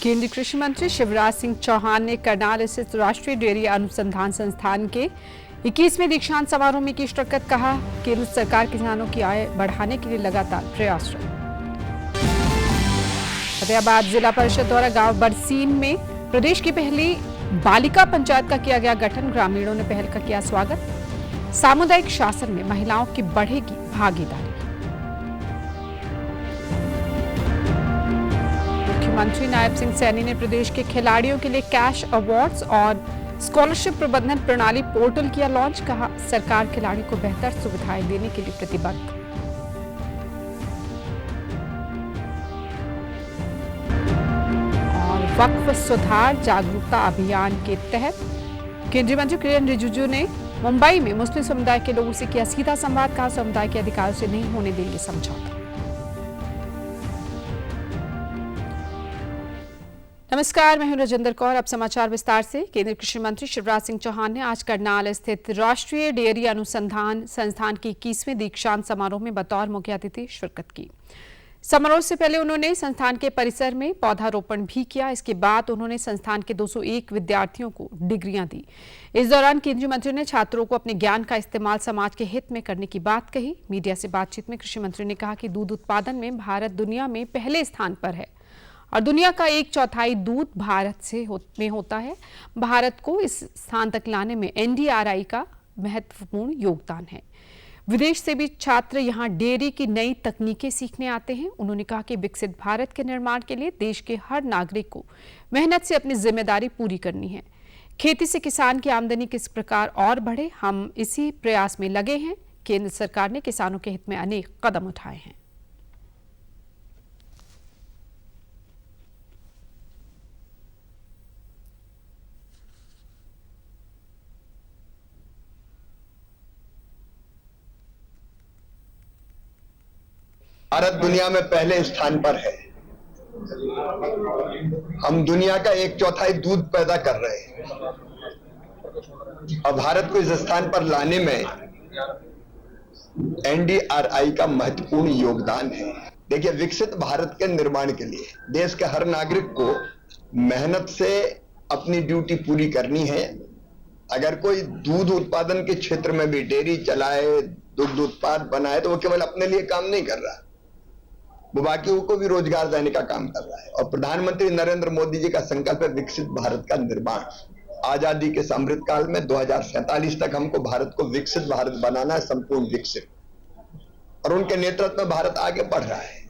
केंद्रीय कृषि मंत्री शिवराज सिंह चौहान ने करनाल स्थित राष्ट्रीय डेयरी अनुसंधान संस्थान के 21वें दीक्षांत समारोह में की शिरकत। कहा, केंद्र सरकार किसानों की आय बढ़ाने के लिए लगातार प्रयासरत। फतेहाबाद जिला परिषद द्वारा गांव बरसीन में प्रदेश की पहली बालिका पंचायत का किया गया गठन। ग्रामीणों ने पहल का किया स्वागत। सामुदायिक शासन में महिलाओं की बढ़ेगी भागीदारी। मुख्यमंत्री नायब सिंह सैनी ने प्रदेश के खिलाड़ियों के लिए कैश अवार्ड्स और स्कॉलरशिप प्रबंधन प्रणाली पोर्टल किया लॉन्च। कहा, सरकार खिलाड़ी को बेहतर सुविधाएं देने के लिए प्रतिबद्ध। और वक्फ सुधार जागरूकता अभियान के तहत केंद्रीय मंत्री किरेन रिजिजू ने मुंबई में मुस्लिम समुदाय के लोगों से किया सीधा संवाद। कहा, समुदाय के अधिकारों से नहीं होने देंगे समझौता। नमस्कार, मैं हूं राजेंद्र कौर। अब समाचार विस्तार से। केंद्रीय कृषि मंत्री शिवराज सिंह चौहान ने आज करनाल स्थित राष्ट्रीय डेयरी अनुसंधान संस्थान के 21वें दीक्षांत समारोह में बतौर मुख्य अतिथि शिरकत की। समारोह से पहले उन्होंने संस्थान के परिसर में पौधारोपण भी किया। इसके बाद उन्होंने संस्थान के 201 विद्यार्थियों को डिग्रियां दी। इस दौरान केंद्रीय मंत्री ने छात्रों को अपने ज्ञान का इस्तेमाल समाज के हित में करने की बात कही। मीडिया से बातचीत में कृषि मंत्री ने कहा कि दूध उत्पादन में भारत दुनिया में पहले स्थान पर है और दुनिया का 1/4 दूध भारत में होता है। भारत को इस स्थान तक लाने में एनडीआरआई का महत्वपूर्ण योगदान है। विदेश से भी छात्र यहां डेयरी की नई तकनीकें सीखने आते हैं। उन्होंने कहा कि विकसित भारत के निर्माण के लिए देश के हर नागरिक को मेहनत से अपनी जिम्मेदारी पूरी करनी है। खेती से किसान की आमदनी किस प्रकार और बढ़े, हम इसी प्रयास में लगे हैं। केंद्र सरकार ने किसानों के हित में अनेक कदम उठाए हैं। भारत दुनिया में पहले स्थान पर है। हम दुनिया का 1/4 दूध पैदा कर रहे हैं और भारत को इस स्थान पर लाने में एनडीआरआई का महत्वपूर्ण योगदान है। देखिए, विकसित भारत के निर्माण के लिए देश के हर नागरिक को मेहनत से अपनी ड्यूटी पूरी करनी है। अगर कोई दूध उत्पादन के क्षेत्र में भी डेयरी चलाए, दुग्ध उत्पाद बनाए, तो वो केवल अपने लिए काम नहीं कर रहा, वो बाकियों को भी रोजगार देने का काम कर रहा है। और प्रधानमंत्री नरेंद्र मोदी जी का संकल्प है विकसित भारत का निर्माण। आजादी के अमृत काल में 2047 तक हमको भारत को विकसित भारत बनाना है, संपूर्ण विकसित। और उनके नेतृत्व में भारत आगे बढ़ रहा है।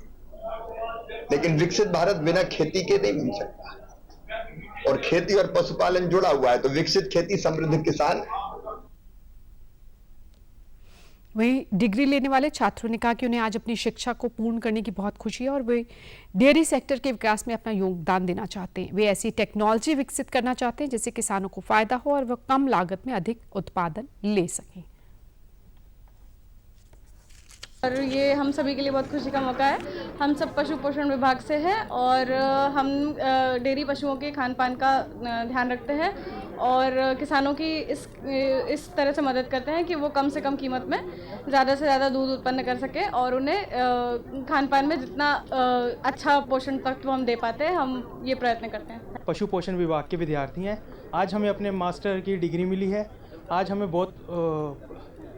लेकिन विकसित भारत बिना खेती के नहीं बन सकता और खेती और पशुपालन जुड़ा हुआ है। तो विकसित खेती, समृद्ध किसान। वहीं डिग्री लेने वाले छात्रों ने कहा कि उन्हें आज अपनी शिक्षा को पूर्ण करने की बहुत खुशी है और वे डेयरी सेक्टर के विकास में अपना योगदान देना चाहते हैं। वे ऐसी टेक्नोलॉजी विकसित करना चाहते हैं जिससे किसानों को फायदा हो और वह कम लागत में अधिक उत्पादन ले सकें। और ये हम सभी के लिए बहुत खुशी का मौका है। हम सब पशु पोषण विभाग से हैं और हम डेयरी पशुओं के खान पान का ध्यान रखते हैं और किसानों की इस तरह से मदद करते हैं कि वो कम से कम कीमत में ज़्यादा से ज़्यादा दूध उत्पन्न कर सके और उन्हें खान पान में जितना अच्छा पोषण तत्व हम दे पाते हैं, हम ये प्रयत्न करते हैं। पशु पोषण विभाग के विद्यार्थी हैं। आज हमें अपने मास्टर की डिग्री मिली है। आज हमें बहुत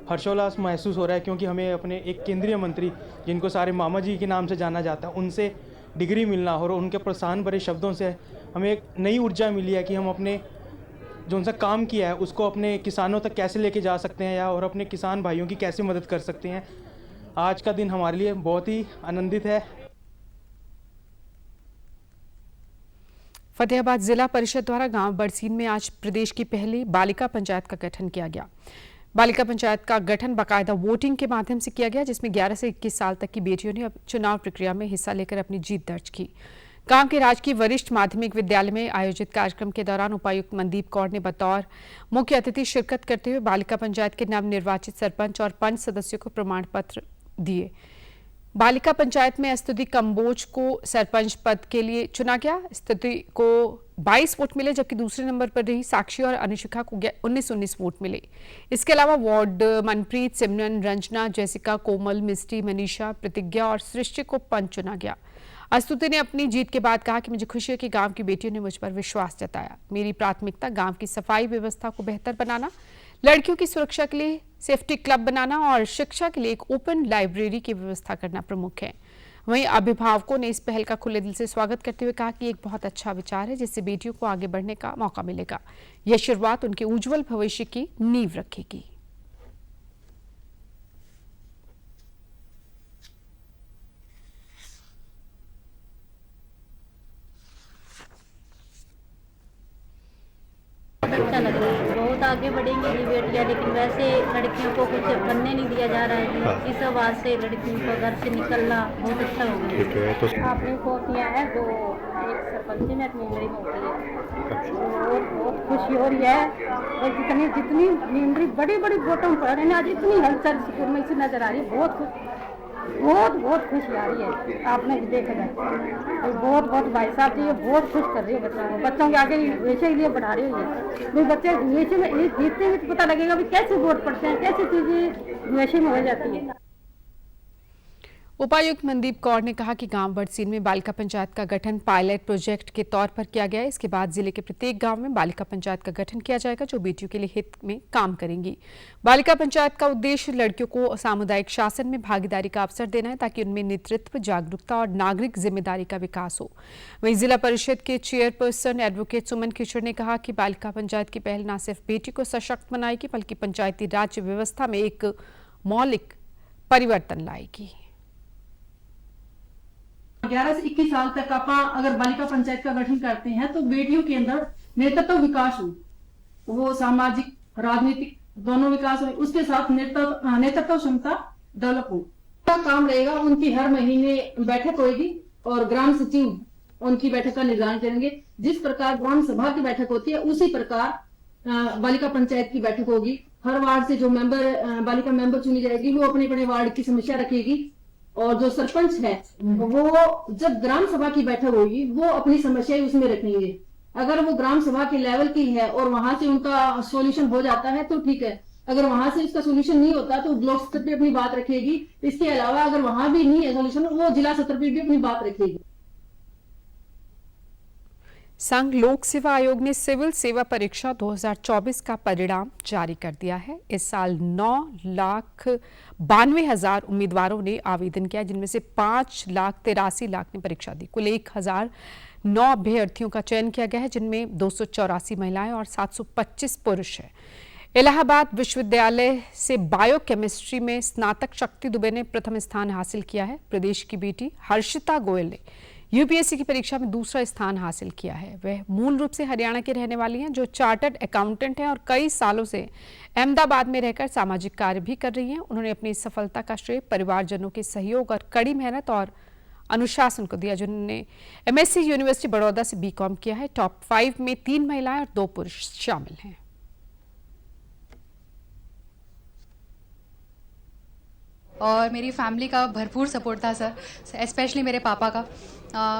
हर्षोल्लास महसूस हो रहा है क्योंकि हमें अपने एक केंद्रीय मंत्री, जिनको सारे मामा जी के नाम से जाना जाता है, उनसे डिग्री मिलना और उनके प्रोत्साहन भरे शब्दों से हमें एक नई ऊर्जा मिली है कि हम अपने जो उनसे काम किया है उसको अपने किसानों तक कैसे लेके जा सकते हैं या और अपने किसान भाइयों की कैसे मदद कर सकते हैं। आज का दिन हमारे लिए बहुत ही आनंदित है। फतेहाबाद जिला परिषद द्वारा गांव बरसीन में आज प्रदेश की पहली बालिका पंचायत का गठन किया गया। बालिका पंचायत का गठन बाकायदा वोटिंग के माध्यम से किया गया, जिसमें 11 से 21 साल तक की बेटियों ने चुनाव प्रक्रिया में हिस्सा लेकर अपनी जीत दर्ज की। गांव के राजकीय वरिष्ठ माध्यमिक विद्यालय में आयोजित कार्यक्रम के दौरान उपायुक्त मनदीप कौर ने बतौर मुख्य अतिथि शिरकत करते हुए बालिका पंचायत के नवनिर्वाचित सरपंच और पंच सदस्यों को प्रमाण पत्र दिए। बालिका पंचायत में स्तुति कंबोज को सरपंच पद के लिए चुना गया। स्तुति को 22 वोट मिले, जबकि दूसरे नंबर पर रही साक्षी और अनुशिखा को 19-19 वोट मिले। इसके अलावा वार्ड मनप्रीत, सिमरन, रंजना, जैसिका, कोमल, मिस्टी, मनीषा, प्रतिज्ञा और सृष्टि को पंच चुना गया। अस्तुति ने अपनी जीत के बाद कहा कि मुझे खुशी है कि गांव की बेटियों ने मुझ पर विश्वास जताया। मेरी प्राथमिकता गांव की सफाई व्यवस्था को बेहतर बनाना, लड़कियों की सुरक्षा के लिए सेफ्टी क्लब बनाना और शिक्षा के लिए एक ओपन लाइब्रेरी की व्यवस्था करना प्रमुख है। वहीं अभिभावकों ने इस पहल का खुले दिल से स्वागत करते हुए कहा कि एक बहुत अच्छा विचार है जिससे बेटियों को आगे बढ़ने का मौका मिलेगा। यह शुरुआत उनके उज्जवल भविष्य की नींव रखेगी। अच्छा लग रहा है, बहुत आगे बढ़ेंगी ये बेटियाँ, लेकिन वैसे लड़कियों को कुछ बनने नहीं दिया जा रहा है। हाँ। इस आवाज़ से लड़कियों को घर से निकलना बहुत अच्छा हो गया। ठीक है, तो आपने पोतियाँ हैं जो एक सरपंच में अपनी मेरी होती है, और बहुत खुशी हो रही है। और जितनी जितनी मेरी बड़ी बड़ी वोटों में पड़ रहे हैं, आज इतनी हलचल स्कूल में से नजर आ रही है। बहुत खुशी आ रही है। आपने भी देखा जाए तो बहुत भाई साहब जी ये बहुत खुश कर रही है बच्चों के आगे वैसे ही लिए बढ़ा रही है। भाई बच्चे वैसे में जीतते हुए तो पता लगेगा भी कैसे वोट पड़ते हैं, कैसी चीजें वैसे में हो जाती है। उपायुक्त मनदीप कौर ने कहा कि गांव बड़सीन में बालिका पंचायत का गठन पायलट प्रोजेक्ट के तौर पर किया गया है। इसके बाद जिले के प्रत्येक गांव में बालिका पंचायत का गठन किया जाएगा जो बेटियों के लिए हित में काम करेंगी। बालिका पंचायत का उद्देश्य लड़कियों को सामुदायिक शासन में भागीदारी का अवसर देना है ताकि उनमें नेतृत्व, जागरूकता और नागरिक जिम्मेदारी का विकास हो। वहीं जिला परिषद के चेयरपर्सन एडवोकेट सुमन किशोर ने कहा कि बालिका पंचायत की पहल न सिर्फ बेटी को सशक्त बनाएगी बल्कि पंचायती राज व्यवस्था में एक मौलिक परिवर्तन लाएगी। 11 से 21 साल तक आप अगर बालिका पंचायत का गठन करते हैं तो बेटियों के अंदर नेतृत्व विकास हो, वो सामाजिक राजनीतिक दोनों विकास हो, उसके साथ नेतृत्व क्षमता डेवलप हो। का काम रहेगा, उनकी हर महीने बैठक होगी और ग्राम सचिव उनकी बैठक का निर्धारण करेंगे। जिस प्रकार ग्राम सभा की बैठक होती है उसी प्रकार बालिका पंचायत की बैठक होगी। हर वार्ड से जो बालिका मेंबर चुनी जाएगी वो अपने अपने वार्ड की समस्या रखेगी और जो सरपंच है वो जब ग्राम सभा की बैठक होगी वो अपनी समस्याएं उसमें रखेंगे। अगर वो ग्राम सभा के लेवल की है और वहां से उनका सॉल्यूशन हो जाता है तो ठीक है, अगर वहां से उसका सॉल्यूशन नहीं होता तो ब्लॉक स्तर पे अपनी बात रखेगी। इसके अलावा अगर वहां भी नहीं है सॉल्यूशन वो जिला स्तर पे भी अपनी बात रखेगी। संघ लोक सेवा आयोग ने सिविल सेवा परीक्षा 2024 का परिणाम जारी कर दिया है। इस साल 9,92,000 उम्मीदवारों ने आवेदन किया, जिनमें से 5,83,00,000 ने परीक्षा दी। कुल 1,009 अभ्यर्थियों का चयन किया गया है, जिनमें 284 महिलाएं और 725 पुरुष हैं। इलाहाबाद विश्वविद्यालय से बायोकेमिस्ट्री में स्नातक शक्ति दुबे ने प्रथम स्थान हासिल किया है। प्रदेश की बेटी हर्षिता गोयल ने यूपीएससी की परीक्षा में दूसरा स्थान हासिल किया है। वह मूल रूप से हरियाणा की रहने वाली हैं, जो चार्टर्ड अकाउंटेंट हैं और कई सालों से अहमदाबाद में रहकर सामाजिक कार्य भी कर रही हैं। उन्होंने अपनी इस सफलता का श्रेय परिवारजनों के सहयोग और कड़ी मेहनत और अनुशासन को दिया, जिन्होंने एमएससी यूनिवर्सिटी बड़ौदा से बीकॉम किया है। टॉप 5 में 3 महिलाएं और 2 पुरुष शामिल हैं। और मेरी फैमिली का भरपूर सपोर्ट था सर, स्पेशली मेरे पापा का।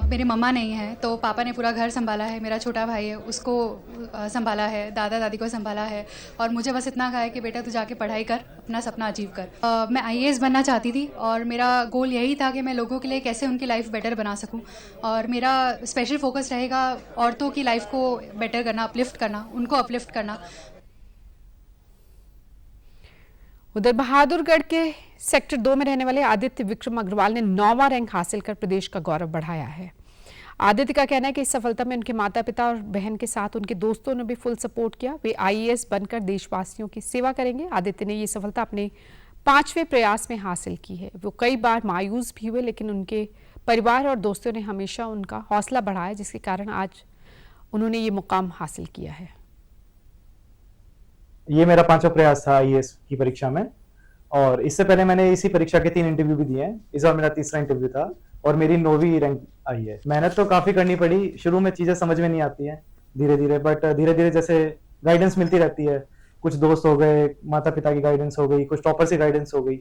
मेरी मम्मा नहीं है तो पापा ने पूरा घर संभाला है, मेरा छोटा भाई है उसको संभाला है, दादा दादी को संभाला है और मुझे बस इतना कहा है कि बेटा तू जाके पढ़ाई कर, अपना सपना अचीव कर। मैं आईएएस बनना चाहती थी और मेरा गोल यही था कि मैं लोगों के लिए कैसे उनकी लाइफ बेटर बना सकूं और मेरा स्पेशल फोकस रहेगा औरतों की लाइफ को बेटर करना, अपलिफ्ट करना, उनको अपलिफ्ट करना। उधर बहादुरगढ़ के सेक्टर 2 में रहने वाले आदित्य विक्रम अग्रवाल ने 9वां रैंक हासिल कर प्रदेश का गौरव बढ़ाया है। आदित्य का कहना है कि इस सफलता में उनके माता पिता और बहन के साथ उनके दोस्तों ने भी फुल सपोर्ट किया। वे आईएएस बनकर देशवासियों की सेवा करेंगे। आदित्य ने ये सफलता अपने 5वें प्रयास में हासिल की है। वो कई बार मायूस भी हुए, लेकिन उनके परिवार और दोस्तों ने हमेशा उनका हौसला बढ़ाया, जिसके कारण आज उन्होंने ये मुकाम हासिल किया है। ये मेरा 5वां प्रयास था आईएएस की परीक्षा में और इससे पहले मैंने इसी परीक्षा के 3 इंटरव्यू भी दिए हैं। इस बार मेरा 3रा इंटरव्यू था और मेरी 9वीं रैंक आई है। मेहनत तो काफी करनी पड़ी, शुरू में चीजें समझ में नहीं आती है धीरे धीरे, बट धीरे धीरे जैसे गाइडेंस मिलती रहती है, कुछ दोस्त हो गए, माता पिता की गाइडेंस हो गई, कुछ टॉपर्स की गाइडेंस हो गई,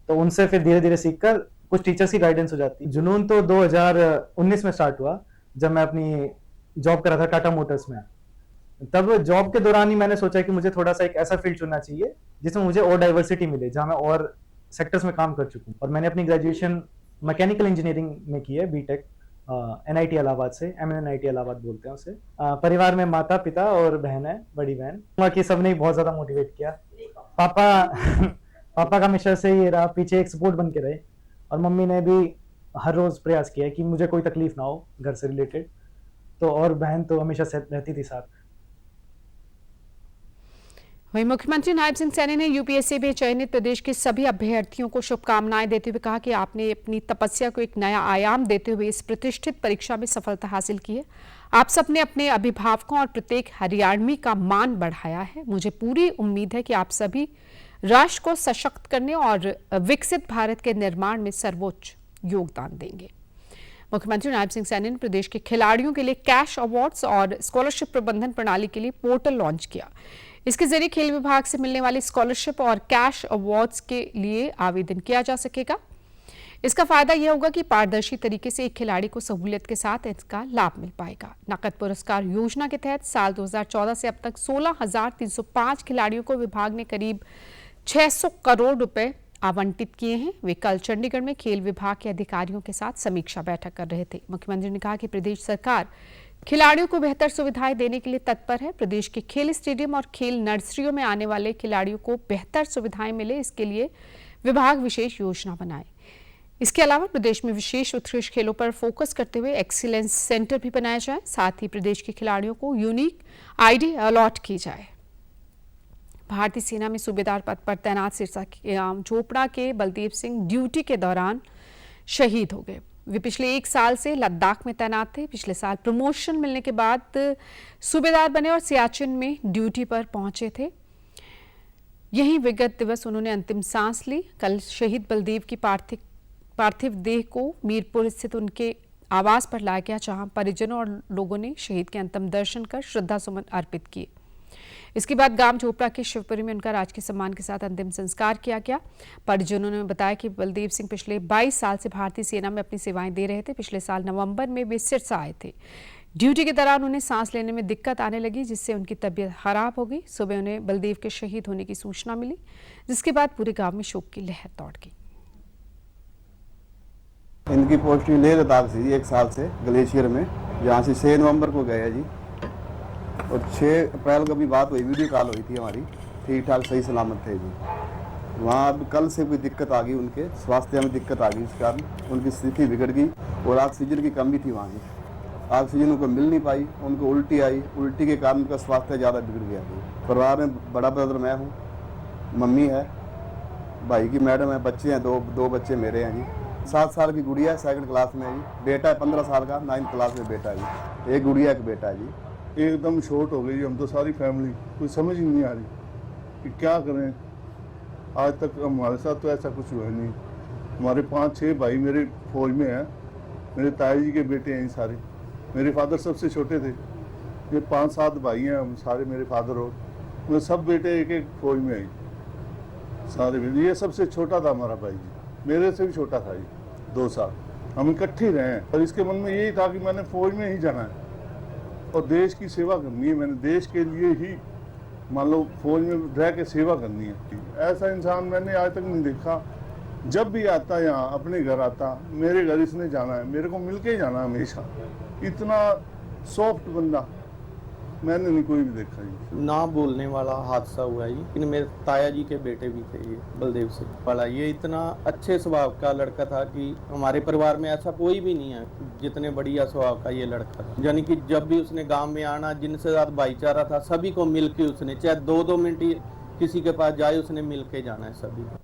तो उनसे फिर धीरे धीरे सीखकर कुछ टीचर्स की गाइडेंस हो जाती है। जुनून तो 2019 में स्टार्ट हुआ जब मैं अपनी जॉब कर रहा था टाटा मोटर्स में। तब जॉब के दौरान ही मैंने सोचा कि मुझे थोड़ा सा एक ऐसा फील्ड चुनना चाहिए जिसमें मुझे और डाइवर्सिटी मिले, जहां मैं और सेक्टर्स में काम कर चुका हूँ। और मैंने अपनी ग्रेजुएशन मैकेनिकल इंजीनियरिंग में की है, बीटेक NIT इलाहाबाद से, MNIT इलाहाबाद बोलते हैं उसे। परिवार में माता पिता और बहन है, बड़ी बहन। बाकी सबने बहुत ज़्यादा मोटिवेट किया। पापा का हमेशा से ये रहा, पीछे एक सपोर्ट बन के रहे, और मम्मी ने भी हर रोज़ प्रयास किया कि मुझे कोई तकलीफ ना हो घर से रिलेटेड, तो और बहन तो हमेशा से रहती थी साथ। वहीं मुख्यमंत्री नायब सिंह सैनी ने UPSC में चयनित प्रदेश के सभी अभ्यर्थियों को शुभकामनाएं देते हुए कहा कि आपने अपनी तपस्या को एक नया आयाम देते हुए इस प्रतिष्ठित परीक्षा में सफलता हासिल की है। आप सबने अपने अभिभावकों और प्रत्येक हरियाणवी का मान बढ़ाया है। मुझे पूरी उम्मीद है कि आप सभी राष्ट्र को सशक्त करने और विकसित भारत के निर्माण में सर्वोच्च योगदान देंगे। मुख्यमंत्री नायब सिंह सैनी ने प्रदेश के खिलाड़ियों के लिए कैश अवार्ड्स और स्कॉलरशिप प्रबंधन प्रणाली के लिए पोर्टल लॉन्च किया। इसके जरिए खेल विभाग से मिलने वाली स्कॉलरशिप और कैश अवार्ड्स के लिए आवेदन किया जा सकेगा। इसका फायदा यह होगा कि पारदर्शी तरीके से एक खिलाड़ी को सहूलियत के साथ इसका लाभ मिल पाएगा। नकद पुरस्कार योजना के तहत साल 2014 से अब तक 16,305 खिलाड़ियों को विभाग ने करीब 600 करोड़ रुपए आवंटित किए हैं। वे कल चंडीगढ़ में खेल विभाग के अधिकारियों के साथ समीक्षा बैठक कर रहे थे। मुख्यमंत्री ने कहा कि प्रदेश सरकार खिलाड़ियों को बेहतर सुविधाएं देने के लिए तत्पर है। प्रदेश के खेल स्टेडियम और खेल नर्सरियों में आने वाले खिलाड़ियों को बेहतर सुविधाएं मिले, इसके लिए विभाग विशेष योजना बनाए। इसके अलावा प्रदेश में विशेष उत्कृष्ट खेलों पर फोकस करते हुए एक्सीलेंस सेंटर भी बनाया जाए। साथ ही प्रदेश के खिलाड़ियों को यूनिक ID अलॉट की जाए। भारतीय सेना में सूबेदार पद पर तैनात सिरसा के झोपड़ा के बलदेव सिंह ड्यूटी के दौरान शहीद हो गए। वे पिछले 1 साल से लद्दाख में तैनात थे। पिछले साल प्रमोशन मिलने के बाद सूबेदार बने और सियाचिन में ड्यूटी पर पहुंचे थे। यही विगत दिवस उन्होंने अंतिम सांस ली। कल शहीद बलदेव की पार्थिव देह को मीरपुर स्थित उनके आवास पर लाया गया, जहां परिजनों और लोगों ने शहीद के अंतिम दर्शन कर श्रद्धा सुमन अर्पित किए। इसके बाद गांव झोपड़ा के शिवपुरी में उनका राजकीय सम्मान के साथ अंतिम संस्कार किया गया। परिजनों ने बताया कि बलदेव सिंह पिछले 22 साल से भारतीय सेना में अपनी सेवाएं दे रहे थे। पिछले साल नवंबर में वे सिरसा आए थे। ड्यूटी के दौरान उन्हें सांस लेने में दिक्कत आने लगी, जिससे उनकी तबीयत खराब हो गई। सुबह उन्हें बलदेव के शहीद होने की सूचना मिली, जिसके बाद पूरे गाँव में शोक की लहर दौड़ गई। इनकी पोस्टिंग लेह लद्दाख थी 1 साल से ग्लेशियर में, जहाँ से 6 नवंबर को गए जी, और 6 अप्रैल को भी बात हुई, वीडियो कॉल हुई थी हमारी, ठीक ठाक सही सलामत थे जी। वहाँ अब कल से कोई दिक्कत आ गई, उनके स्वास्थ्य में दिक्कत आ गई, इस कारण उनकी स्थिति बिगड़ गई और ऑक्सीजन की कमी थी वहाँ की। ऑक्सीजन उनको मिल नहीं पाई, उनको उल्टी आई, उल्टी के कारण उनका स्वास्थ्य ज़्यादा बिगड़ गया। परिवार में बड़ा ब्रदर मैं हूँ, मम्मी है, भाई की मैडम है, बच्चे हैं, दो बच्चे मेरे हैं जी। 7 साल की गुड़िया है, 2nd क्लास में है जी। बेटा है 15 साल का, 9th क्लास में बेटा है जी। एक गुड़िया एक बेटा है जी। एकदम शॉर्ट हो गई हम तो, सारी फैमिली, कुछ समझ ही नहीं आ रही कि क्या करें। आज तक हमारे साथ तो ऐसा कुछ हुआ नहीं। हमारे 5-6 भाई मेरे फौज में हैं, मेरे ताई जी के बेटे हैं सारे। मेरे फादर सबसे छोटे थे, ये 5-7 भाई हैं हम सारे, मेरे फादर और मेरे सब बेटे एक फौज में हैं सारे। ये सबसे छोटा था हमारा भाई जी, मेरे से भी छोटा था जी, 2 साल हम इकट्ठे रहे हैं। और इसके मन में यही था कि मैंने फौज में ही जाना है और देश की सेवा करनी है। मैंने देश के लिए ही मान लो फौज में रह के सेवा करनी है। ऐसा इंसान मैंने आज तक नहीं देखा। जब भी आता यहाँ अपने घर आता, मेरे घर इसने जाना है, मेरे को मिल के ही जाना है हमेशा। इतना सॉफ्ट बंदा मैंने नहीं कोई भी देखा जी। ना बोलने वाला हादसा हुआ है जी। मेरे ताया जी के बेटे भी थे ये बलदेव सिंह वाला। ये इतना अच्छे स्वभाव का लड़का था कि हमारे परिवार में ऐसा कोई भी नहीं है जितने बढ़िया स्वभाव का ये लड़का था। यानी कि जब भी उसने गांव में आना, जिनसे साथ भाईचारा था, सभी को मिल के उसने, चाहे 2-2 मिनट ही किसी के पास जाए, उसने मिल के जाना है सभी को।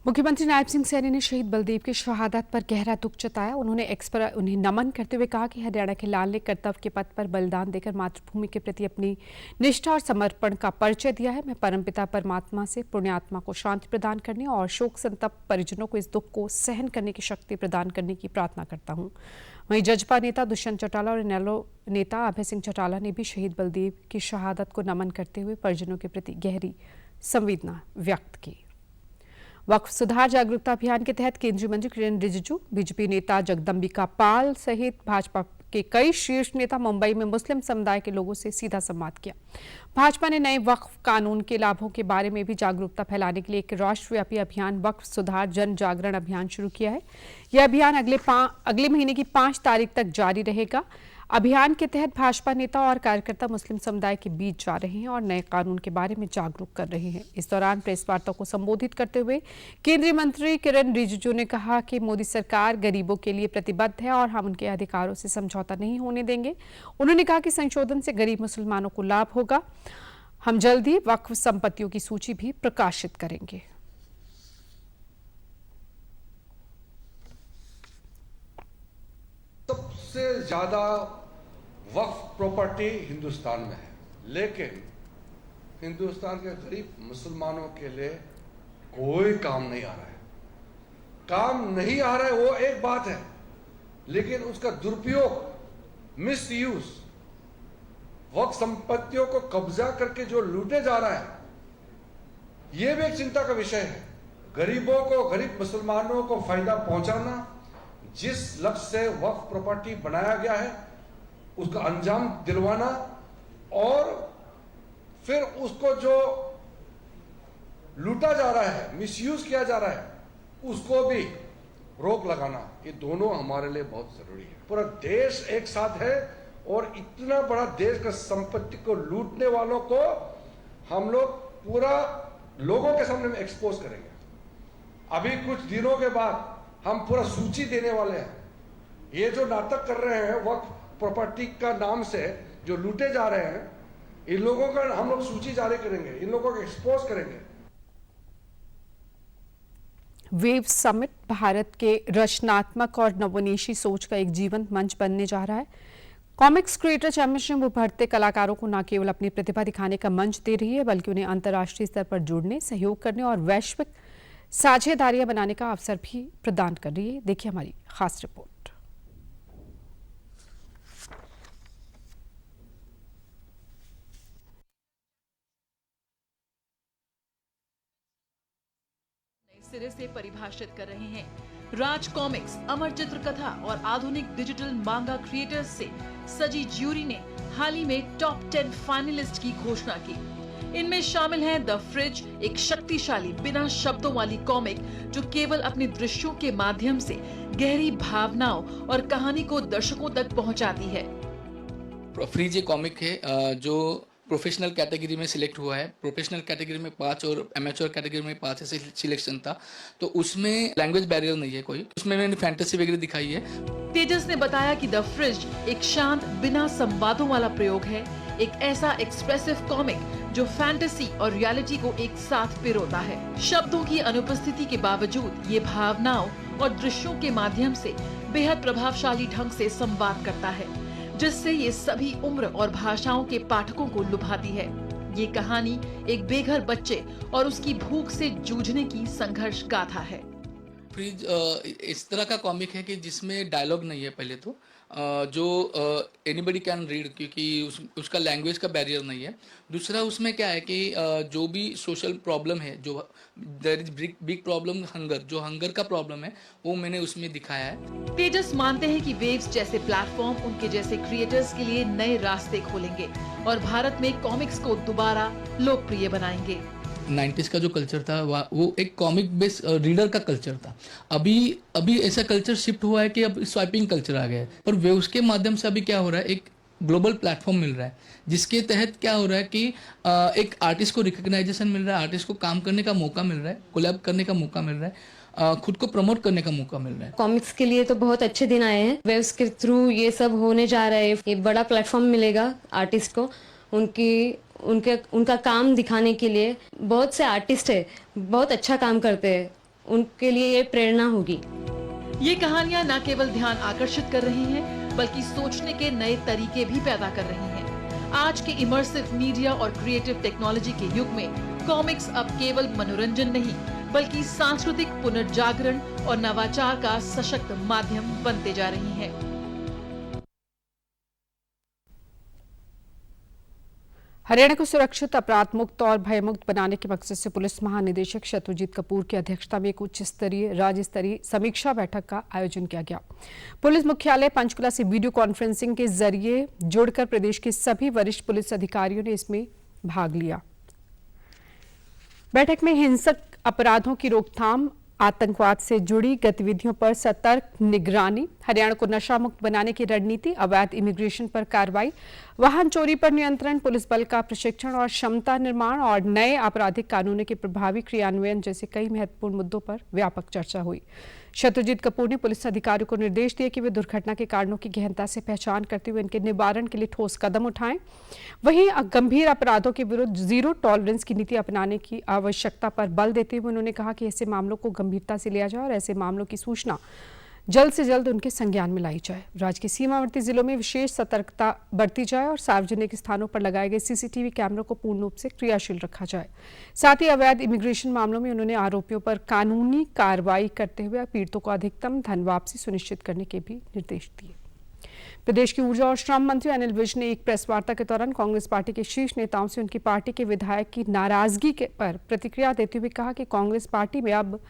मुख्यमंत्री नायब सिंह सैनी ने शहीद बलदेव की शहादत पर गहरा दुख जताया। उन्होंने एक्स पर उन्हें नमन करते हुए कहा कि हरियाणा के लाल ने कर्तव्य के पथ पर बलिदान देकर मातृभूमि के प्रति अपनी निष्ठा और समर्पण का परिचय दिया है। मैं परमपिता परमात्मा से पुण्यात्मा को शांति प्रदान करने और शोक संतप्त परिजनों को इस दुख को सहन करने की शक्ति प्रदान करने की प्रार्थना करता हूँ। वहीं जजपा नेता दुष्यंत चौटाला और इनेलो नेता अभय सिंह चौटाला ने भी शहीद बलदेव की शहादत को नमन करते हुए परिजनों के प्रति गहरी संवेदना व्यक्त की। वक्फ सुधार जागरूकता अभियान के तहत केंद्रीय मंत्री किरेन रिजिजू, बीजेपी नेता जगदम्बिका पाल सहित भाजपा के कई शीर्ष नेता मुंबई में मुस्लिम समुदाय के लोगों से सीधा संवाद किया। भाजपा ने नए वक्फ कानून के लाभों के बारे में भी जागरूकता फैलाने के लिए एक राष्ट्रव्यापी अभियान वक्फ सुधार जन जागरण अभियान शुरू किया है। यह अभियान अगले महीने की 5 तारीख तक जारी रहेगा। अभियान के तहत भाजपा नेता और कार्यकर्ता मुस्लिम समुदाय के बीच जा रहे हैं और नए कानून के बारे में जागरूक कर रहे हैं। इस दौरान प्रेस वार्ता को संबोधित करते हुए केंद्रीय मंत्री किरण रिजिजू ने कहा कि मोदी सरकार गरीबों के लिए प्रतिबद्ध है और हम उनके अधिकारों से समझौता नहीं होने देंगे। उन्होंने कहा कि संशोधन से गरीब मुसलमानों को लाभ होगा। हम जल्द ही वक्फ संपत्तियों की सूची भी प्रकाशित करेंगे। सबसे ज्यादा वक्फ प्रॉपर्टी हिंदुस्तान में है, लेकिन हिंदुस्तान के गरीब मुसलमानों के लिए कोई काम नहीं आ रहा है। काम नहीं आ रहा है वो एक बात है, लेकिन उसका दुरुपयोग, मिसयूज, वक्फ संपत्तियों को कब्जा करके जो लूटे जा रहा है, यह भी एक चिंता का विषय है। गरीबों को, गरीब मुसलमानों को फायदा पहुंचाना, जिस लक्ष्य से वक्फ प्रॉपर्टी बनाया गया है उसका अंजाम दिलवाना और फिर उसको जो लूटा जा रहा है, मिसयूज किया जा रहा है, उसको भी रोक लगाना, ये दोनों हमारे लिए बहुत जरूरी है। पूरा देश एक साथ है और इतना बड़ा देश का संपत्ति को लूटने वालों को हम लोग पूरा लोगों के सामने में एक्सपोज करेंगे। अभी कुछ दिनों के बाद हम पूरा सूची देने वाले हैं। ये जो नाटक कर रहे हैं वक्फ प्रॉपर्टी का नाम से जो लूटे जा रहे हैं, इन लोगों का हम लोग सूची जारी करेंगे, इन लोगों को एक्सपोज करेंगे। वेव समिट भारत के रचनात्मक और नवोन्मेषी सोच का एक जीवंत मंच बनने जा रहा है। कॉमिक्स क्रिएटर चैंपियनशिप उभरते कलाकारों को न केवल अपनी प्रतिभा दिखाने का मंच दे रही है, बल्कि उन्हें अंतर्राष्ट्रीय स्तर पर जुड़ने, सहयोग करने और वैश्विक साझेदारियां बनाने का अवसर भी प्रदान कर रही है। देखिए हमारी खास रिपोर्ट। सिरे से परिभाषित कर रहे हैं। राज कॉमिक्स अमर चित्र कथा और आधुनिक डिजिटल मांगा क्रिएटर्स से सजी ज्यूरी ने हाल ही में टॉप 10 फाइनलिस्ट की घोषणा की। इनमें शामिल हैं द फ्रिज, एक शक्तिशाली बिना शब्दों वाली कॉमिक जो केवल अपने दृश्यों के माध्यम से गहरी भावनाओं और कहानी को दर्शकों तक पहुंचाती है। फ्रिज एक कॉमिक है जो प्रोफेशनल कैटेगरी में सिलेक्ट हुआ है। प्रोफेशनल कैटेगरी में 5 और एमेच्योर कैटेगरी में 5 ऐसे सिलेक्शन था, तो उसमें लैंग्वेज बैरियर नहीं है कोई। उसमें मैंने फैंटेसी वगैरह दिखाई है। तेजस ने बताया कि द फ्रिज एक शांत बिना संवादों वाला प्रयोग है, एक ऐसा एक्सप्रेसिव कॉमिक जो फैंटेसी और रियलिटी को एक साथ पिरोता है। शब्दों की अनुपस्थिति के बावजूद ये भावनाओं और दृश्यों के माध्यम से बेहद प्रभावशाली ढंग से संवाद करता है, जिससे ये सभी उम्र और भाषाओं के पाठकों को लुभाती है। ये कहानी एक बेघर बच्चे और उसकी भूख से जूझने की संघर्ष गाथा है। फ्रिज इस तरह का कॉमिक है कि जिसमें डायलॉग नहीं है। पहले तो जो एनीबडी कैन रीड, क्योंकि उसका लैंग्वेज का बैरियर नहीं है। दूसरा उसमें क्या है कि जो भी सोशल प्रॉब्लम है, जो there is big problem hunger, जो हंगर का प्रॉब्लम है वो मैंने उसमें दिखाया है। तेजस मानते हैं कि वेव्स जैसे प्लेटफॉर्म उनके जैसे क्रिएटर्स के लिए नए रास्ते खोलेंगे और भारत में कॉमिक्स को दोबारा लोकप्रिय बनाएंगे। 90s का जो कल्चर था वो एक कॉमिक बेस रीडर का कल्चर था। अभी ऐसा कल्चर शिफ्ट हुआ है कि अब स्वाइपिंग कल्चर आ गया है। और वेव्स के माध्यम से अभी क्या हो रहा है, एक ग्लोबल प्लेटफॉर्म मिल रहा है, जिसके तहत क्या हो रहा है कि एक आर्टिस्ट को रिकग्नाइजेशन मिल रहा है, आर्टिस्ट को काम करने का मौका मिल रहा है, कोलैब करने का मौका मिल रहा है, खुद को प्रमोट करने का मौका मिल रहा है। कॉमिक्स के लिए तो बहुत अच्छे दिन आए हैं। वेव्स के थ्रू ये सब होने जा रहा है। ये बड़ा प्लेटफॉर्म मिलेगा आर्टिस्ट को, उनका काम दिखाने के लिए। बहुत से आर्टिस्ट है, बहुत अच्छा काम करते हैं, उनके लिए ये प्रेरणा होगी। ये कहानियां न केवल ध्यान आकर्षित कर रही हैं, बल्कि सोचने के नए तरीके भी पैदा कर रही हैं। आज के इमर्सिव मीडिया और क्रिएटिव टेक्नोलॉजी के युग में कॉमिक्स अब केवल मनोरंजन नहीं, बल्कि सांस्कृतिक पुनर्जागरण और नवाचार का सशक्त माध्यम बनते जा रही हैं। हरियाणा को सुरक्षित, अपराध मुक्त और भयमुक्त बनाने के मकसद से पुलिस महानिदेशक शत्रुजीत कपूर की अध्यक्षता में एक उच्च स्तरीय राज्य स्तरीय समीक्षा बैठक का आयोजन किया गया। पुलिस मुख्यालय पंचकुला से वीडियो कॉन्फ्रेंसिंग के जरिए जुड़कर प्रदेश के सभी वरिष्ठ पुलिस अधिकारियों ने इसमें भाग लिया। बैठक में हिंसक अपराधों की रोकथाम, आतंकवाद से जुड़ी गतिविधियों पर सतर्क निगरानी, हरियाणा को नशा मुक्त बनाने की रणनीति, अवैध इमिग्रेशन पर कार्रवाई, वाहन चोरी पर नियंत्रण, पुलिस बल का प्रशिक्षण और क्षमता निर्माण और नए आपराधिक कानूनों के प्रभावी क्रियान्वयन जैसे कई महत्वपूर्ण मुद्दों पर व्यापक चर्चा हुई। शत्रुजीत कपूर ने पुलिस अधिकारियों को निर्देश दिए कि वे दुर्घटना के कारणों की गहनता से पहचान करते हुए इनके निवारण के लिए ठोस कदम उठाएं। वहीं गंभीर अपराधों के विरुद्ध जीरो टॉलरेंस की नीति अपनाने की आवश्यकता पर बल देते हुए उन्होंने कहा कि ऐसे मामलों को गंभीरता से लिया जाए और ऐसे मामलों की सूचना जल्द से जल्द उनके संज्ञान में लाई जाए। राज्य के सीमावर्ती जिलों में विशेष सतर्कता बरती जाए और सार्वजनिक स्थानों पर लगाए गए सीसीटीवी कैमरों को पूर्ण रूप से क्रियाशील रखा जाए। साथ ही अवैध इमिग्रेशन मामलों में उन्होंने आरोपियों पर कानूनी कार्रवाई करते हुए पीड़ितों को अधिकतम धन वापसी सुनिश्चित करने के भी निर्देश दिए। प्रदेश की ऊर्जा और श्रम मंत्री अनिल विज ने एक प्रेस वार्ता के दौरान कांग्रेस पार्टी के शीर्ष नेताओं से उनकी पार्टी के विधायक की नाराजगी पर प्रतिक्रिया देते हुए कहा कि कांग्रेस पार्टी में अब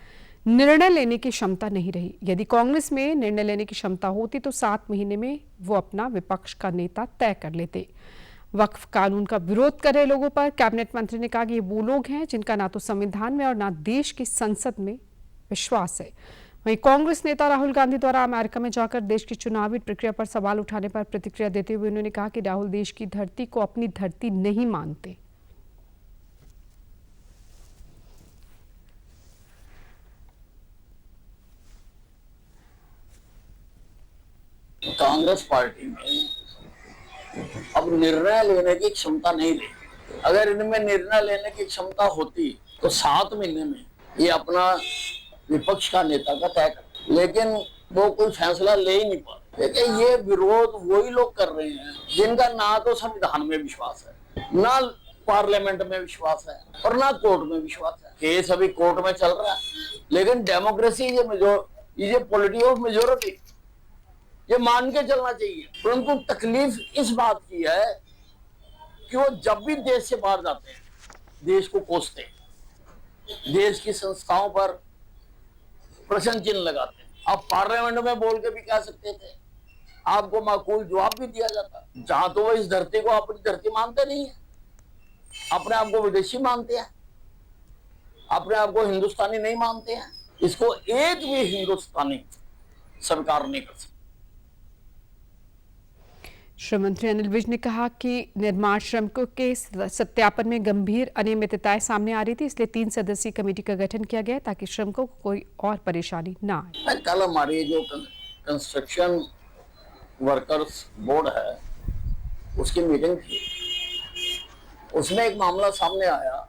निर्णय लेने की क्षमता नहीं रही। यदि कांग्रेस में निर्णय लेने की क्षमता होती तो 7 महीने में वो अपना विपक्ष का नेता तय कर लेते। वक्फ कानून का विरोध कर रहे लोगों पर कैबिनेट मंत्री ने कहा कि ये वो लोग हैं जिनका ना तो संविधान में और ना देश की संसद में विश्वास है। वहीं कांग्रेस नेता राहुल गांधी द्वारा अमेरिका में जाकर देश की चुनावी प्रक्रिया पर सवाल उठाने पर प्रतिक्रिया देते हुए उन्होंने कहा कि राहुल देश की धरती को अपनी धरती नहीं मानते। कांग्रेस पार्टी में अब निर्णय लेने की क्षमता नहीं रही। अगर इनमें निर्णय लेने की क्षमता होती तो 7 महीने में ये अपना विपक्ष का नेता का तय कर, लेकिन वो कोई फैसला ले ही नहीं पाते। लेकिन ये विरोध वही लोग कर रहे हैं जिनका ना तो संविधान में विश्वास है, ना पार्लियामेंट में विश्वास है और ना कोर्ट में विश्वास है। केस अभी कोर्ट में चल रहा है, लेकिन डेमोक्रेसी ये पॉलिटी ऑफ मेजोरिटी ये मान के चलना चाहिए। परंतु तकलीफ इस बात की है कि वो जब भी देश से बाहर जाते हैं देश को कोसते हैं, देश की संस्थाओं पर प्रश्न चिन्ह लगाते हैं। आप पार्लियामेंट में बोल के भी कह सकते थे, आपको माकूल जवाब भी दिया जाता। जहां तो वो इस धरती को अपनी धरती मानते नहीं है, अपने आप को विदेशी मानते हैं, अपने आप को हिंदुस्तानी नहीं मानते हैं। इसको एक भी हिंदुस्तानी सरकार नहीं कर सकती। श्रम मंत्री अनिल विज ने कहा कि निर्माण श्रमिकों के सत्यापन में गंभीर अनियमितताएं सामने आ रही थी, इसलिए 3 सदस्यीय कमेटी का गठन किया गया ताकि श्रमिकों को कोई और परेशानी ना आए। कल हमारी जो कंस्ट्रक्शन वर्कर्स बोर्ड है उसकी मीटिंग थी, उसमें एक मामला सामने आया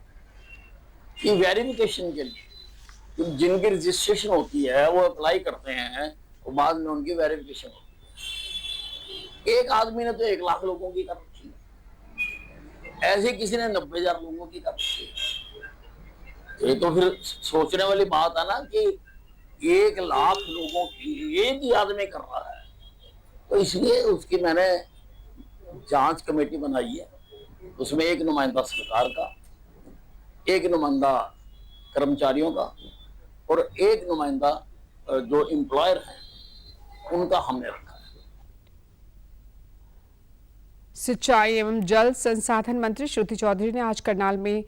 कि वेरिफिकेशन के लिए जिनकी रजिस्ट्रेशन होती है वो अप्लाई करते हैं और बाद में उनकी वेरिफिकेशन होती है। एक आदमी ने तो 1 लाख लोगों की कर रखी है, ऐसे किसी ने 90,000 लोगों की कर रखी है। ये तो फिर सोचने वाली बात है ना कि 1 लाख लोगों की एक ही आदमी कर रहा है। तो इसलिए उसकी मैंने जांच कमेटी बनाई है, उसमें एक नुमाइंदा सरकार का, एक नुमाइंदा कर्मचारियों का और एक नुमाइंदा जो एम्प्लॉयर है उनका हमने रखा। सिंचाई एवं जल संसाधन मंत्री श्रुति चौधरी ने आज करनाल में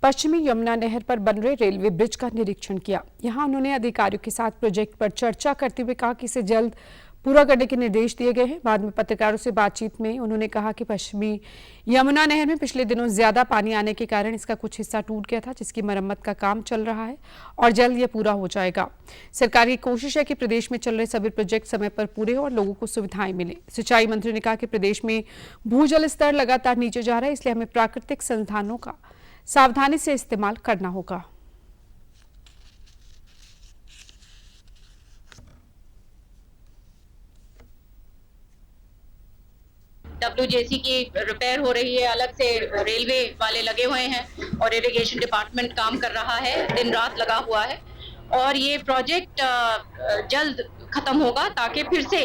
पश्चिमी यमुना नहर पर बन रहे रेलवे ब्रिज का निरीक्षण किया। यहां उन्होंने अधिकारियों के साथ प्रोजेक्ट पर चर्चा करते हुए कहा कि इसे जल्द पूरा करने के निर्देश दिए गए हैं। बाद में पत्रकारों से बातचीत में उन्होंने कहा कि पश्चिमी यमुना नहर में पिछले दिनों ज्यादा पानी आने के कारण इसका कुछ हिस्सा टूट गया था, जिसकी मरम्मत का काम चल रहा है और जल्द ये पूरा हो जाएगा। सरकार की कोशिश है कि प्रदेश में चल रहे सभी प्रोजेक्ट समय पर पूरे हो और लोगों को सुविधाएं मिले। सिंचाई मंत्री ने कहा कि प्रदेश में भूजल स्तर लगातार नीचे जा रहा है, इसलिए हमें प्राकृतिक संसाधनों का सावधानी से इस्तेमाल करना होगा। WJC की रिपेयर हो रही है, अलग से रेलवे वाले लगे हुए हैं और इरिगेशन डिपार्टमेंट काम कर रहा है, दिन रात लगा हुआ है और ये प्रोजेक्ट जल्द खत्म होगा ताकि फिर से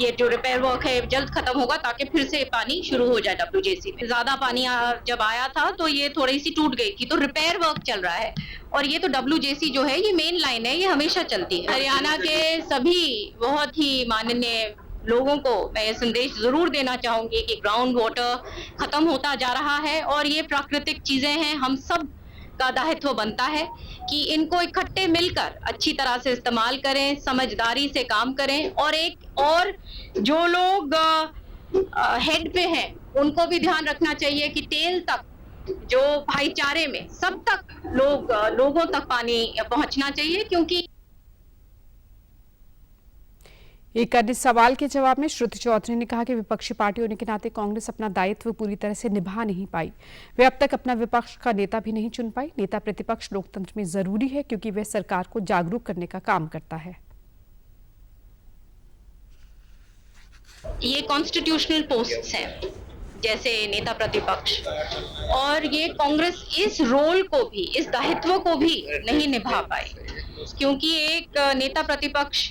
ये जो रिपेयर वर्क है जल्द खत्म होगा ताकि फिर से पानी शुरू हो जाए WJC में। ज्यादा पानी जब आया था तो ये थोड़ी सी टूट गई थी, तो रिपेयर वर्क चल रहा है। और ये तो WJC जो है ये मेन लाइन है, ये हमेशा चलती है। हरियाणा के सभी बहुत ही माननीय लोगों को मैं ये संदेश जरूर देना चाहूंगी कि ग्राउंड वाटर खत्म होता जा रहा है और ये प्राकृतिक चीजें हैं, हम सब का दायित्व बनता है कि इनको इकट्ठे मिलकर अच्छी तरह से इस्तेमाल करें, समझदारी से काम करें। और जो लोग हेड पे हैं उनको भी ध्यान रखना चाहिए कि टेल तक, जो भाईचारे में सब तक लोगों तक पानी पहुंचना चाहिए। क्योंकि एक अन्य सवाल के जवाब में श्रुति चौधरी ने कहा कि विपक्षी पार्टी होने के नाते कांग्रेस अपना दायित्व पूरी तरह से निभा नहीं पाई। वे अब तक अपना विपक्ष का नेता भी नहीं चुन पाई। नेता प्रतिपक्ष लोकतंत्र में जरूरी है क्योंकि वह सरकार को जागरूक करने का काम करता है। ये कॉन्स्टिट्यूशनल पोस्ट्स हैं जैसे नेता प्रतिपक्ष, और ये कांग्रेस इस रोल को भी, इस दायित्व को भी नहीं निभा पाई क्योंकि एक नेता प्रतिपक्ष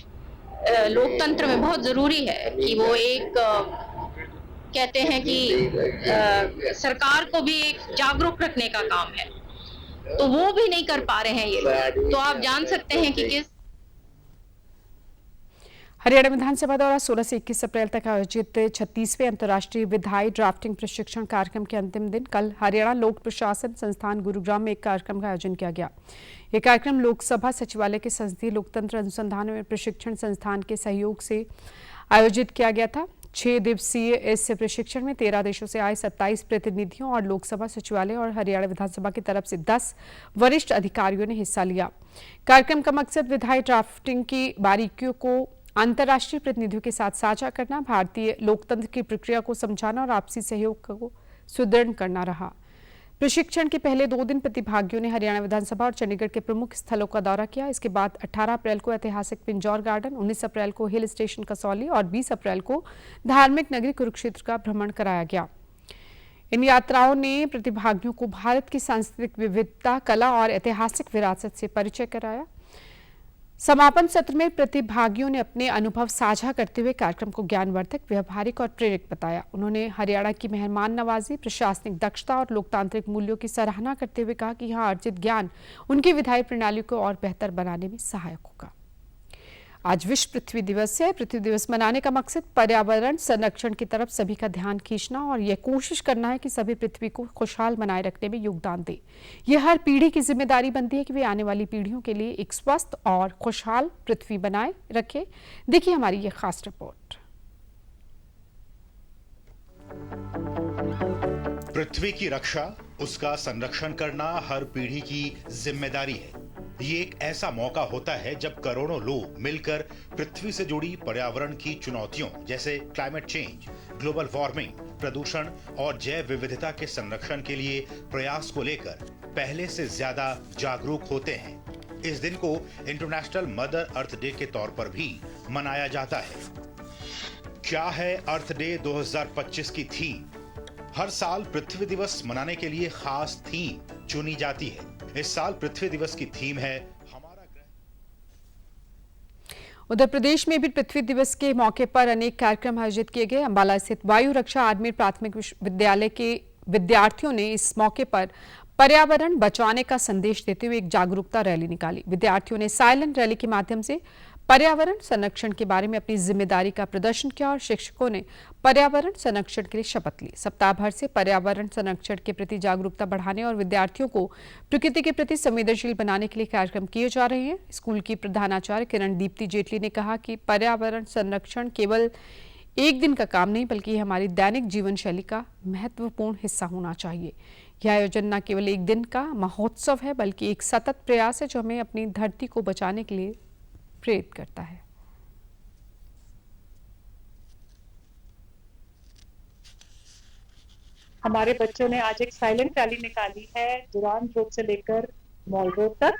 लोकतंत्र में बहुत जरूरी है कि वो एक कहते हैं कि सरकार को भी एक जागरूक रखने का काम है, तो वो भी नहीं कर पा रहे हैं ये लोग। तो आप जान सकते हैं कि किस हरियाणा विधानसभा द्वारा 16 से 21 अप्रैल तक आयोजित 36वें अंतर्राष्ट्रीय विधायी ड्राफ्टिंग प्रशिक्षण कार्यक्रम के अंतिम दिन कल हरियाणा लोक प्रशासन संस्थान गुरुग्राम में एक कार्यक्रम का आयोजन किया गया। यह कार्यक्रम लोकसभा सचिवालय के संसदीय लोकतंत्र अनुसंधान एवं प्रशिक्षण संस्थान के सहयोग से आयोजित किया गया था। 6 दिवसीय इस प्रशिक्षण में 13 देशों से आए 27 प्रतिनिधियों और लोकसभा सचिवालय और हरियाणा विधानसभा की तरफ से 10 वरिष्ठ अधिकारियों ने हिस्सा लिया। कार्यक्रम का मकसद विधायी ड्राफ्टिंग की बारीकियों को अंतर्राष्ट्रीय प्रतिनिधियों के साथ साझा करना, भारतीय लोकतंत्र की प्रक्रिया को समझाना और आपसी सहयोग को सुदृढ़ करना रहा। प्रशिक्षण के पहले 2 दिन प्रतिभागियों ने हरियाणा विधानसभा और चंडीगढ़ के प्रमुख स्थलों का दौरा किया। इसके बाद 18 अप्रैल को ऐतिहासिक पिंजौर गार्डन, 19 अप्रैल को हिल स्टेशन कसौली और 20 अप्रैल को धार्मिक नगरी कुरुक्षेत्र का भ्रमण कराया गया। इन यात्राओं ने प्रतिभागियों को भारत की सांस्कृतिक विविधता, कला और ऐतिहासिक विरासत से परिचय कराया। समापन सत्र में प्रतिभागियों ने अपने अनुभव साझा करते हुए कार्यक्रम को ज्ञानवर्धक, व्यवहारिक और प्रेरक बताया। उन्होंने हरियाणा की मेहमान नवाजी, प्रशासनिक दक्षता और लोकतांत्रिक मूल्यों की सराहना करते हुए कहा कि यहाँ अर्जित ज्ञान उनकी विधायी प्रणाली को और बेहतर बनाने में सहायक होगा। आज विश्व पृथ्वी दिवस है। पृथ्वी दिवस मनाने का मकसद पर्यावरण संरक्षण की तरफ सभी का ध्यान खींचना और यह कोशिश करना है कि सभी पृथ्वी को खुशहाल बनाए रखने में योगदान दें। यह हर पीढ़ी की जिम्मेदारी बनती है कि वे आने वाली पीढ़ियों के लिए एक स्वस्थ और खुशहाल पृथ्वी बनाए रखें। देखिए हमारी यह खास रिपोर्ट। पृथ्वी की रक्षा, उसका संरक्षण करना हर पीढ़ी की जिम्मेदारी है। ये एक ऐसा मौका होता है जब करोड़ों लोग मिलकर पृथ्वी से जुड़ी पर्यावरण की चुनौतियों जैसे क्लाइमेट चेंज, ग्लोबल वार्मिंग, प्रदूषण और जैव विविधता के संरक्षण के लिए प्रयास को लेकर पहले से ज्यादा जागरूक होते हैं। इस दिन को इंटरनेशनल मदर अर्थ डे के तौर पर भी मनाया जाता है। क्या है अर्थ डे 2025 की थीम? हर साल पृथ्वी दिवस मनाने के लिए खास थीम चुनी जाती है। इस साल पृथ्वी दिवस की थीम है हमारा ग्रह। उधर प्रदेश में भी पृथ्वी दिवस के मौके पर अनेक कार्यक्रम आयोजित किए गए। अंबाला स्थित वायु रक्षा आर्मी प्राथमिक विद्यालय के विद्यार्थियों ने इस मौके पर पर्यावरण बचाने का संदेश देते हुए एक जागरूकता रैली निकाली। विद्यार्थियों ने साइलेंट रैली के माध्यम से पर्यावरण संरक्षण के बारे में अपनी जिम्मेदारी का प्रदर्शन किया और शिक्षकों ने पर्यावरण संरक्षण के लिए शपथ ली। सप्ताह भर से पर्यावरण संरक्षण के प्रति जागरूकता बढ़ाने और विद्यार्थियों को प्रकृति के प्रति संवेदनशील बनाने के लिए कार्यक्रम किए जा रहे हैं। स्कूल की प्रधानाचार्य किरण दीप्ति जेटली ने कहा कि पर्यावरण संरक्षण केवल एक दिन का काम नहीं बल्कि हमारी दैनिक जीवन शैली का महत्वपूर्ण हिस्सा होना चाहिए। यह आयोजन न केवल एक दिन का महोत्सव है बल्कि एक सतत प्रयास है जो हमें अपनी धरती को बचाने के लिए प्रेरित करता है। हमारे बच्चों ने आज एक साइलेंट रैली निकाली है दुरान रोड से लेकर मॉल रोड तक।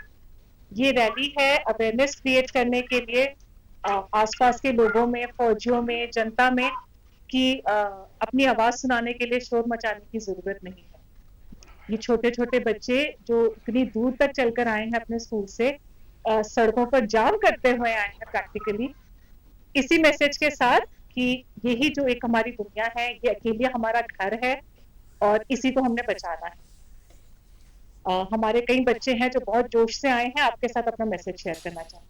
ये रैली है अवेयरनेस क्रिएट करने के लिए आसपास के लोगों में, फौजियों में, जनता में कि अपनी आवाज सुनाने के लिए शोर मचाने की जरूरत नहीं है। ये छोटे छोटे बच्चे जो इतनी दूर तक चलकर आए हैं अपने स्कूल से, सड़कों पर जाम करते हुए आए हैं प्रैक्टिकली। इसी मैसेज के साथ कि यही जो एक हमारी दुनिया है, ये अकेले हमारा घर है और इसी को हमने बचाना है। हमारे कई बच्चे हैं जो बहुत जोश से आए हैं, आपके साथ अपना मैसेज शेयर करना चाहते हैं।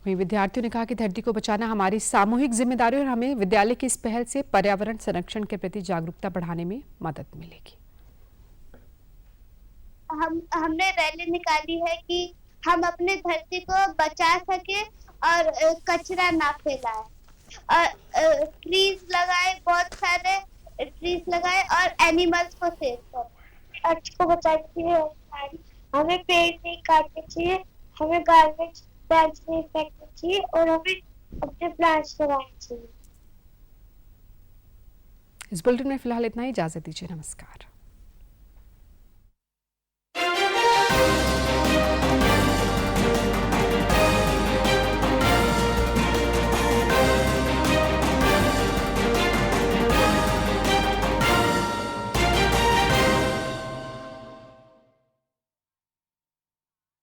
वहीं विद्यार्थियों ने कहा कि धरती को बचाना हमारी सामूहिक जिम्मेदारी और हमें विद्यालय की इस पहल से पर्यावरण संरक्षण के प्रति जागरूकता बढ़ाने में मदद मिलेगी। हमने रैली निकाली है कि हम अपने धरती को बचा सके और कचरा ना फैलाए और ट्रीज लगाए, बहुत सारे ट्रीज लगाए और एनिमल्स को सेव करें। अर्थ को बचाने के लिए हमें पेड़ नहीं काटने चाहिए, हमें गार्बेज बैग्स नहीं फेंकने चाहिए और हमें अपने प्लांट्स लगाने चाहिए। इस बुलेटिन में फिलहाल इतना ही, इजाजत दीजिए, नमस्कार।